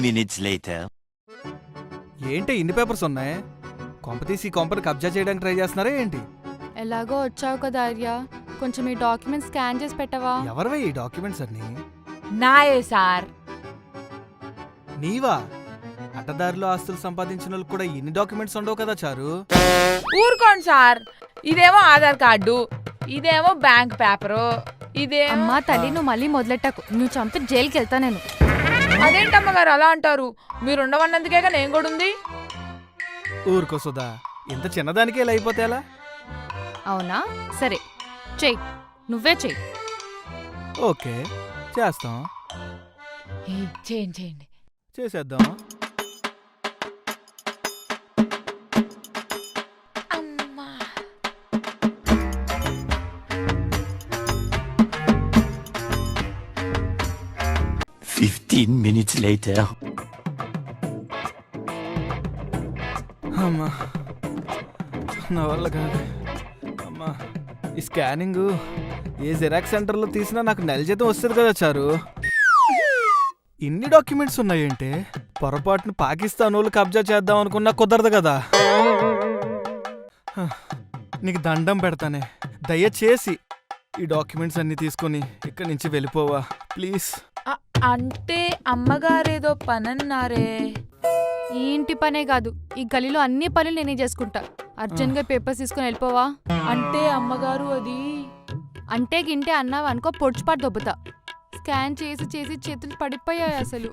minutes later. ఏంటి ఇన్ని papers ఉన్నాయి? కొంపతీసి ఈ కొంపని కబ్జా చేయడానికి ట్రై చేస్తున్నారా ఏంటి? ఎలాగో వచ్చావు కదా ఆర్య, కొంచెం ఈ డాక్యుమెంట్స్ స్కాన్ చేసి పెట్టవా? ఎవరివే ఈ డాక్యుమెంట్స్ అన్ని? నాయే సార్. నీవా? అట్టదారిలో ఆస్తులు సంపాదించిన వాళ్ళకి కూడా ఇన్ని డాక్యుమెంట్స్ ఉండవు కదా చారు. ఊరుకోండి సార్, ఇదేమో ఆధార్ కార్డు, ఇదేమో బ్యాంక్ పేపరు, ఇదేమో. అమ్మా తల్లి, నువ్వు మళ్ళీ మొదలెట్టకు, నువ్వు చంపి జైలుకి వెళ్తా నేను. అదేంటమ్మగారు అలా అంటారు? మీరు ఉండవన్నందుకేగా నేను కూడా ఉంది. ఊరుకో సుధా, ఇంత చిన్నదానికే ఇలా అయిపోతే ఎలా? అవునా, సరే చెయ్యి, నువ్వే చెయ్యి. ఓకే చేస్తాం, చేయండి చేయండి. చేసేద్దాం. అమ్మా 15 minutes later. అమ్మా నా వల్ల కాదు. అమ్మా ఈ స్కానింగ్ ఏ జిరాక్స్ సెంటర్లో తీసినా నాకు నెల జీతం వస్తుంది కదా చారు. ఇన్ని డాక్యుమెంట్స్ ఉన్నాయంటే పొరపాటున పాకిస్తాన్ వాళ్ళు కబ్జా చేద్దాం అనుకున్నా కుదరదు కదా. నీకు దండం పెడతానే, దయచేసి ఈ డాక్యుమెంట్స్ అన్ని తీసుకొని ఇక్కడి నుంచి వెళ్ళిపోవా ప్లీజ్. అంటే అమ్మగారేదో పనన్నారే. ఈ ఇంటి పనే కాదు, ఈ గలీలో అన్ని పనులు నేనే చేసుకుంటా. అర్జెంట్గా పేపర్స్ తీసుకుని వెళ్ళిపోవా. అంటే అమ్మగారు అది. అంటే గింటే అన్నావు అనుకో, పొడుచుపాటు దొబ్బుతా. స్కాన్ చేసి చేసి చేతులు పడిపోయాయి అసలు.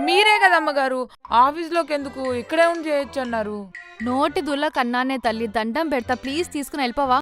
మీరే కదా అమ్మగారు ఆఫీస్లోకి ఎందుకు ఇక్కడే ఉండి చేయొచ్చు అన్నారు. నోటి దుల్ల కన్నానే తల్లి, దండం పెడతా, ప్లీజ్ తీసుకుని వెళ్ళిపోవా.